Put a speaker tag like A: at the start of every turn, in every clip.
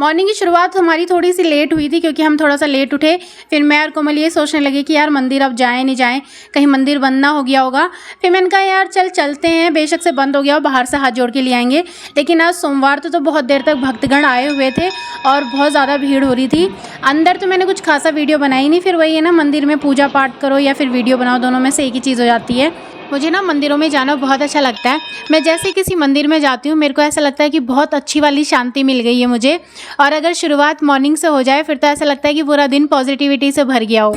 A: Morning की शुरुआत हमारी थोड़ी सी लेट हुई थी क्योंकि हम थोड़ा सा लेट उठे। फिर मैं और कोमल ये सोचने लगे कि यार मंदिर अब जाएं नहीं जाएं, कहीं मंदिर बंद ना हो गया होगा। फिर मैंने कहा यार चलते हैं, बेशक से बंद हो गया हो, बाहर से हाथ जोड़ के ले आएंगे। लेकिन आज सोमवार तो बहुत देर तक भक्तगण आए हुए थे और बहुत ज़्यादा भीड़ हो रही थी। अंदर तो मैंने कुछ खासा वीडियो बनाई नहीं, फिर वही है ना, मंदिर में पूजा पाठ करो या फिर वीडियो बनाओ, दोनों में से एक ही चीज़ हो जाती है। मुझे ना मंदिरों में जाना बहुत अच्छा लगता है। मैं जैसे किसी मंदिर में जाती हूँ मेरे को ऐसा लगता है कि बहुत अच्छी वाली शांति मिल गई है मुझे। और अगर शुरुआत मॉर्निंग से हो जाए फिर तो ऐसा लगता है कि पूरा दिन पॉजिटिविटी से भर गया हो।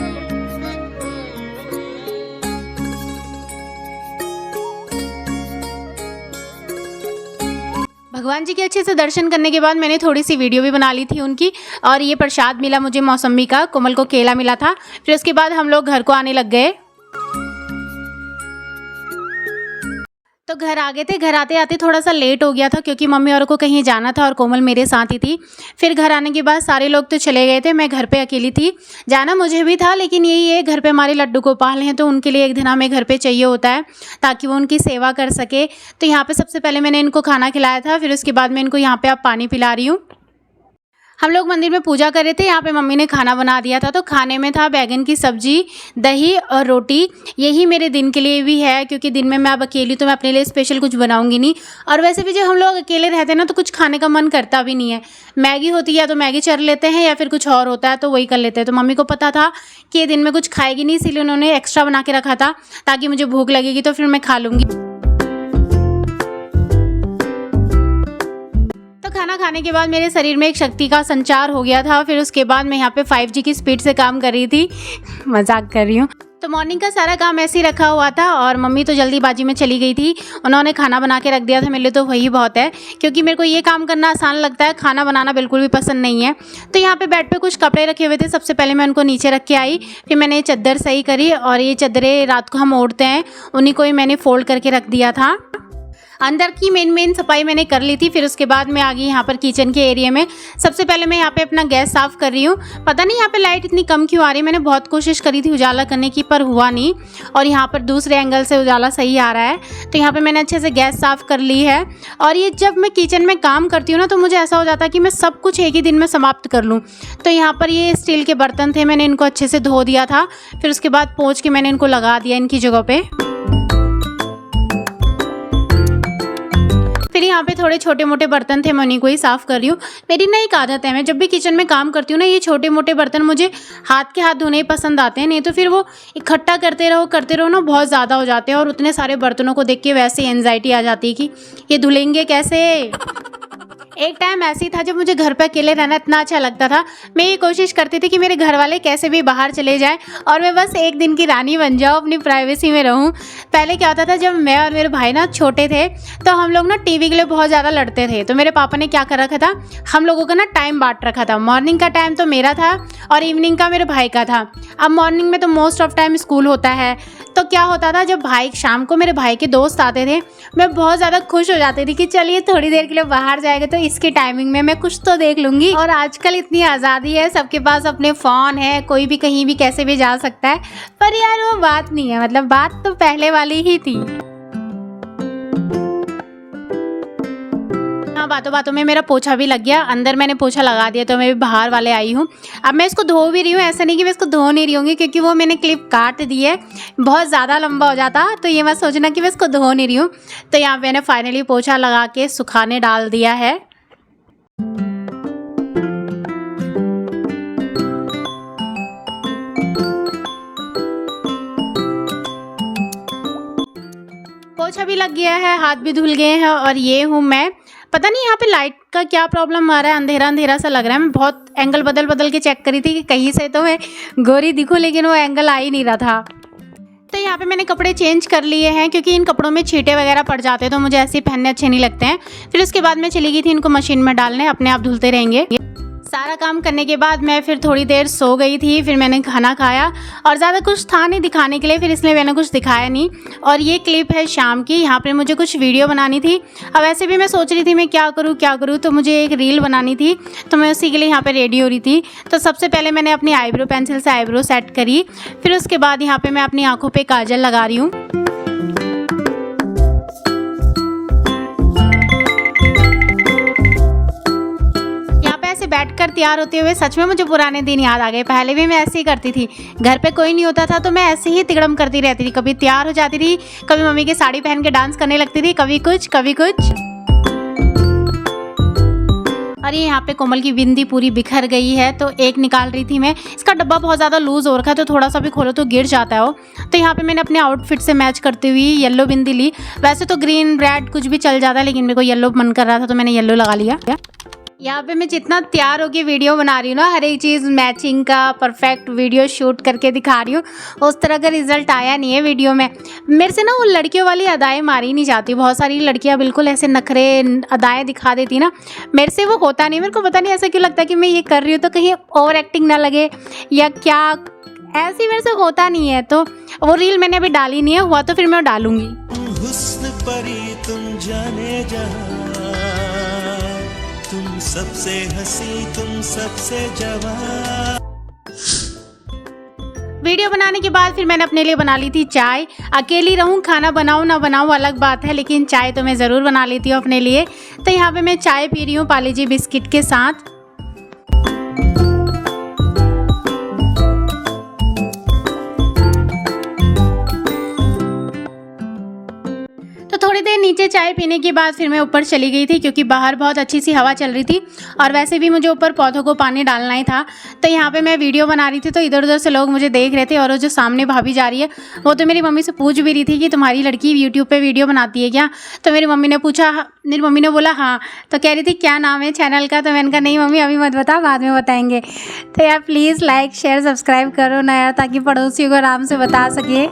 A: भगवान जी के अच्छे से दर्शन करने के बाद मैंने थोड़ी सी वीडियो भी बना ली थी उनकी। और ये प्रसाद मिला मुझे मौसम्बी का, कोमल को केला मिला था। फिर उसके बाद हम लोग घर को आने लग गए। तो घर आ गए थे। घर आते आते थोड़ा सा लेट हो गया था क्योंकि मम्मी और को कहीं जाना था और कोमल मेरे साथ ही थी। फिर घर आने के बाद सारे लोग तो चले गए थे, मैं घर पे अकेली थी। जाना मुझे भी था लेकिन यही है, घर पे हमारे लड्डू गोपाल हैं तो उनके लिए एक दिन हमें घर पे चाहिए होता है ताकि वो उनकी सेवा कर सके। तो यहाँ पे सबसे पहले मैंने इनको खाना खिलाया था, फिर उसके बाद मैं इनको यहाँ पे अब पानी पिला रही हूँ। हम लोग मंदिर में पूजा कर रहे थे, यहाँ पे मम्मी ने खाना बना दिया था। तो खाने में था बैगन की सब्जी, दही और रोटी। यही मेरे दिन के लिए भी है क्योंकि दिन में मैं अब अकेली, तो मैं अपने लिए स्पेशल कुछ बनाऊंगी नहीं। और वैसे भी जब हम लोग अकेले रहते हैं ना तो कुछ खाने का मन करता भी नहीं है। मैगी होती है तो मैगी चर लेते हैं या फिर कुछ और होता है तो वही कर लेते हैं। तो मम्मी को पता था कि ये दिन में कुछ खाएगी नहीं, इसीलिए उन्होंने एक्स्ट्रा बना के रखा था ताकि मुझे भूख लगेगी तो फिर मैं खा लूँगी। खाना खाने के बाद मेरे शरीर में एक शक्ति का संचार हो गया था। फिर उसके बाद मैं यहाँ पे 5G की स्पीड से काम कर रही थी, मजाक कर रही हूँ। तो मॉर्निंग का सारा काम ऐसे ही रखा हुआ था और मम्मी तो जल्दीबाजी में चली गई थी। उन्होंने खाना बना के रख दिया था मेरे लिए, तो वही बहुत है क्योंकि मेरे को ये काम करना आसान लगता है, खाना बनाना बिल्कुल भी पसंद नहीं है। तो यहाँ पे बेड पे कुछ कपड़े रखे हुए थे, सबसे पहले मैं उनको नीचे रख के आई। फिर मैंने ये चादर सही करी और ये चादरें रात को हम ओढ़ते हैं, उन्हीं को ही मैंने फोल्ड करके रख दिया था। अंदर की मेन सफाई मैंने कर ली थी। फिर उसके बाद मैं आ गई यहाँ पर किचन के एरिया में। सबसे पहले मैं यहाँ पे अपना गैस साफ़ कर रही हूँ। पता नहीं यहाँ पे लाइट इतनी कम क्यों आ रही है, मैंने बहुत कोशिश करी थी उजाला करने की पर हुआ नहीं। और यहाँ पर दूसरे एंगल से उजाला सही आ रहा है। तो यहाँ पर मैंने अच्छे से गैस साफ़ कर ली है। और ये जब मैं किचन में काम करती हूँ ना तो मुझे ऐसा हो जाता है कि मैं सब कुछ एक ही दिन में समाप्त कर लूँ। तो यहाँ पर ये स्टील के बर्तन थे, मैंने इनको अच्छे से धो दिया था। फिर उसके बाद पोंछ के मैंने इनको लगा दिया इनकी जगह पे। फिर यहाँ पे थोड़े छोटे मोटे बर्तन थे, मैं उन्हीं को ही साफ़ कर रही हूँ। मेरी ना एक आदत है, मैं जब भी किचन में काम करती हूँ ना, ये छोटे मोटे बर्तन मुझे हाथ के हाथ धोने ही पसंद आते हैं। नहीं तो फिर वो इकट्ठा करते रहो ना, बहुत ज़्यादा हो जाते हैं। और उतने सारे बर्तनों को देख के वैसे एंजाइटी आ जाती है कि ये धुलेंगे कैसे। एक टाइम ऐसी था जब मुझे घर पर अकेले रहना इतना अच्छा लगता था। मैं ये कोशिश करती थी कि मेरे घर वाले कैसे भी बाहर चले जाएं और मैं बस एक दिन की रानी बन जाऊँ, अपनी प्राइवेसी में रहूँ। पहले क्या होता था, जब मैं और मेरे भाई ना छोटे थे तो हम लोग ना टीवी के लिए बहुत ज़्यादा लड़ते थे। तो मेरे पापा ने क्या कर रखा था, हम लोगों का ना टाइम बांट रखा था। मॉर्निंग का टाइम तो मेरा था और इवनिंग का मेरे भाई का था। अब मॉर्निंग में तो मोस्ट ऑफ टाइम स्कूल होता है, तो क्या होता था जब भाई शाम को मेरे भाई के दोस्त आते थे, मैं बहुत ज़्यादा खुश हो जाती थी कि चलिए थोड़ी देर के लिए बाहर जाएंगे तो इसकी टाइमिंग में मैं कुछ तो देख लूँगी। और आजकल इतनी आज़ादी है, सबके पास अपने फ़ोन है, कोई भी कहीं भी कैसे भी जा सकता है। पर यार वो बात नहीं है, मतलब बात तो पहले वाली ही थी। हाँ, बातों बातों में मेरा पोछा भी लग गया। अंदर मैंने पोछा लगा दिया तो मैं भी बाहर वाले आई हूँ। अब मैं इसको धो भी रही हूँ, ऐसा नहीं कि मैं इसको धो नहीं रही होंगी क्योंकि वो मैंने क्लिप काट दी है, बहुत ज़्यादा लंबा हो जाता तो ये मत सोचना कि मैं इसको धो नहीं रही हूँ। तो यहाँ मैंने फाइनली पोछा लगा के सुखाने डाल दिया है। पोछा भी लग गया है, हाथ भी धुल गए हैं और ये हूँ मैं। पता नहीं यहाँ पे लाइट का क्या प्रॉब्लम आ रहा है, अंधेरा अंधेरा सा लग रहा है। मैं बहुत एंगल बदल के चेक करी थी कि कहीं से तो मैं गोरी दिखूं, लेकिन वो एंगल आ ही नहीं रहा था। तो यहाँ पे मैंने कपड़े चेंज कर लिए हैं क्योंकि इन कपड़ों में छींटे वगैरह पड़ जाते हैं तो मुझे ऐसे ही पहनने अच्छे नहीं लगते हैं। फिर उसके बाद मैं चली गई थी इनको मशीन में डालने, अपने आप धुलते रहेंगे। सारा काम करने के बाद मैं फिर थोड़ी देर सो गई थी। फिर मैंने खाना खाया और ज़्यादा कुछ था नहीं दिखाने के लिए, फिर इसलिए मैंने कुछ दिखाया नहीं। और ये क्लिप है शाम की, यहाँ पे मुझे कुछ वीडियो बनानी थी। अब ऐसे भी मैं सोच रही थी मैं क्या करूँ, तो मुझे एक रील बनानी थी, तो मैं उसी के लिए यहाँ पर रेडी हो रही थी। तो सबसे पहले मैंने अपनी आईब्रो पेंसिल से आईब्रो सेट करी। फिर उसके बाद यहाँ पर मैं अपनी आँखों पर काजल लगा रही हूँ। तैयार होते हुए सच में मुझे पुराने दिन याद आ गए। पहले भी मैं ऐसे ही करती थी, घर पे कोई नहीं होता था तो मैं ऐसे ही तिगड़म करती रहती थी। कभी तैयार हो जाती थी, कभी मम्मी की साड़ी पहन के डांस करने लगती थी, कभी कुछ कभी कुछ। अरे यहाँ पे कोमल की बिंदी पूरी बिखर गई है तो एक निकाल रही थी मैं। इसका डब्बा बहुत ज़्यादा लूज़ हो रखा है तो थोड़ा सा भी खोलो तो गिर जाता है वो। तो यहाँ पे मैंने अपने आउटफिट से मैच करते हुए येलो बिंदी ली। वैसे तो ग्रीन रेड कुछ भी चल जाता है लेकिन मेरे को येलो मन कर रहा था तो मैंने येलो लगा लिया। यहाँ पे मैं जितना तैयार होकर वीडियो बना रही हूँ ना, हर एक चीज़ मैचिंग का परफेक्ट वीडियो शूट करके दिखा रही हूँ, उस तरह का रिजल्ट आया नहीं है वीडियो में। मेरे से ना वो लड़कियों वाली अदाएँ मारी नहीं जाती। बहुत सारी लड़कियाँ बिल्कुल ऐसे नखरे अदाएँ दिखा देती ना, मेरे से वो होता नहीं। मेरे को पता नहीं ऐसा क्यों लगता है कि मैं ये कर रही हूँ तो कहीं ओवर एक्टिंग ना लगे या क्या, ऐसी मेरे से होता नहीं है। तो वो रील मैंने अभी डाली नहीं है, हुआ तो फिर मैं डालूंगी।
B: हुस्न परी तुम जाने जहां, तुम सबसे हंसी तुम सबसे जवान।
A: वीडियो बनाने के बाद फिर मैंने अपने लिए बना ली थी चाय। अकेली रहूं, खाना बनाऊं ना बनाऊं अलग बात है, लेकिन चाय तो मैं ज़रूर बना लेती हूँ अपने लिए। तो यहाँ पे मैं चाय पी रही हूँ पार्ले-जी बिस्किट के साथ। थोड़ी देर नीचे चाय पीने के बाद फिर मैं ऊपर चली गई थी क्योंकि बाहर बहुत अच्छी सी हवा चल रही थी और वैसे भी मुझे ऊपर पौधों को पानी डालना ही था। तो यहाँ पे मैं वीडियो बना रही थी तो इधर उधर से लोग मुझे देख रहे थे और वो जो सामने भाभी जा रही है वो तो मेरी मम्मी से पूछ भी रही थी कि तुम्हारी लड़की यूट्यूब पे वीडियो बनाती है क्या। तो मेरी मम्मी ने पूछा, मेरी मम्मी ने बोला हाँ। तो कह रही थी क्या नाम है चैनल का। तो मैंने कहा नहीं मम्मी अभी मत बता, बाद में बताएंगे। तो यार प्लीज़ लाइक शेयर सब्सक्राइब करो ना यार, ताकि पड़ोसियों को आराम से बता सके।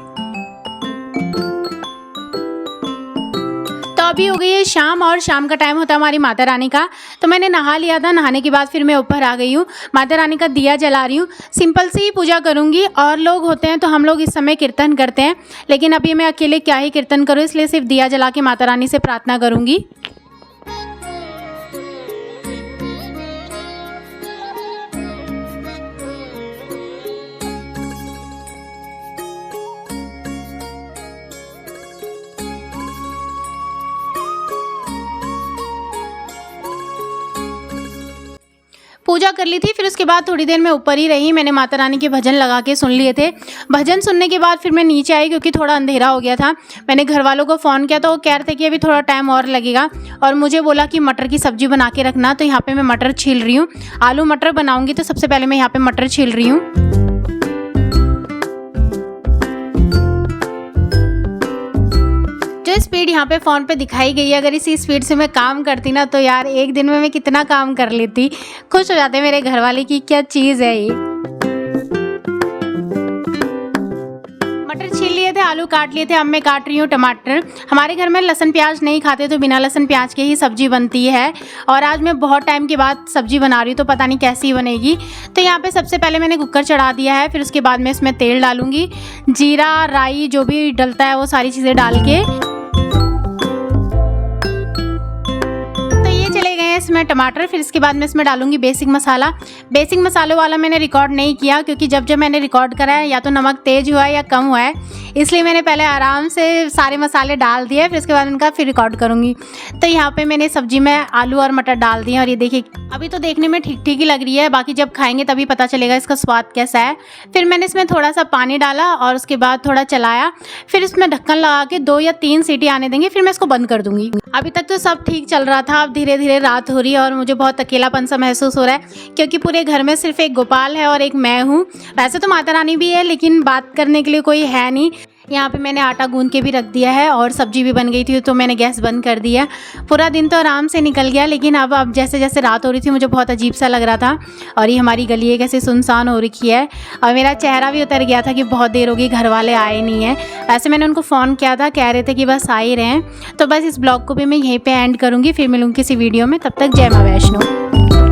A: तो अभी हो गई है शाम और शाम का टाइम होता है हमारी माता रानी का। तो मैंने नहा लिया था, नहाने के बाद फिर मैं ऊपर आ गई हूँ, माता रानी का दिया जला रही हूँ। सिंपल सी ही पूजा करूँगी। और लोग होते हैं तो हम लोग इस समय कीर्तन करते हैं, लेकिन अभी मैं अकेले क्या ही कीर्तन करूँ, इसलिए सिर्फ दिया जला के माता रानी से प्रार्थना करूँगी। पूजा कर ली थी, फिर उसके बाद थोड़ी देर मैं ऊपर ही रही। मैंने माता रानी के भजन लगा के सुन लिए थे। भजन सुनने के बाद फिर मैं नीचे आई क्योंकि थोड़ा अंधेरा हो गया था। मैंने घर वालों को फ़ोन किया तो वो कह रहे थे कि अभी थोड़ा टाइम और लगेगा और मुझे बोला कि मटर की सब्ज़ी बना के रखना। तो यहाँ पर मैं मटर छील रही हूँ, आलू मटर बनाऊँगी। तो सबसे पहले मैं यहाँ पर मटर छील रही हूँ। जो स्पीड यहाँ पे फ़ोन पे दिखाई गई है, अगर इसी स्पीड से मैं काम करती ना तो यार एक दिन में मैं कितना काम कर लेती। खुश हो जाते मेरे घर वाले की क्या चीज़ है ये। मटर छील लिए थे, आलू काट लिए थे, अब मैं काट रही हूँ टमाटर। हमारे घर में लहसुन प्याज नहीं खाते तो बिना लहसुन प्याज के ही सब्जी बनती है। और आज मैं बहुत टाइम के बाद सब्जी बना रही हूँ तो पता नहीं कैसी बनेगी। तो यहाँ पे सबसे पहले मैंने कुकर चढ़ा दिया है, फिर उसके बाद मैं इसमें तेल डालूंगी, जीरा राई जो भी डलता है वो सारी चीज़ें डाल के। इसमें टमाटर, फिर इसके बाद मैं इसमें डालूंगी बेसिक मसाला। बेसिक मसालों वाला मैंने रिकॉर्ड नहीं किया क्योंकि जब मैंने रिकॉर्ड करा है या तो नमक तेज हुआ है या कम हुआ है, इसलिए मैंने पहले आराम से सारे मसाले डाल दिए, फिर इसके बाद उनका फिर रिकॉर्ड करूंगी। तो यहाँ पे मैंने सब्जी में आलू और मटर डाल दिए और ये देखिए अभी तो देखने में ठीक ठीक ही लग रही है, बाकी जब खाएंगे तभी पता चलेगा इसका स्वाद कैसा है। फिर मैंने इसमें थोड़ा सा पानी डाला और उसके बाद थोड़ा चलाया, फिर इसमें ढक्कन लगा के 2 या 3 सीटी आने देंगे, फिर मैं इसको बंद कर दूंगी। अभी तक तो सब ठीक चल रहा था, अब धीरे धीरे रात हो रही है और मुझे बहुत अकेलापन सा महसूस हो रहा है क्योंकि पूरे घर में सिर्फ एक गोपाल है और एक मैं हूँ। वैसे तो माता रानी भी है लेकिन बात करने के लिए कोई है नहीं। यहाँ पे मैंने आटा गूंद के भी रख दिया है और सब्जी भी बन गई थी तो मैंने गैस बंद कर दिया। पूरा दिन तो आराम से निकल गया, लेकिन अब जैसे जैसे रात हो रही थी मुझे बहुत अजीब सा लग रहा था। और ये हमारी गली है कैसे सुनसान हो रखी है और मेरा चेहरा भी उतर गया था कि बहुत देर हो गई घर वाले आए नहीं हैं। वैसे मैंने उनको फ़ोन किया था, कह रहे थे कि बस आ ही रहे हैं। तो बस इस ब्लॉग को भी मैं यहीं पर एंड करूँगी, फिर मिलूँगी किसी वीडियो में। तब तक जय माँ वैष्णो।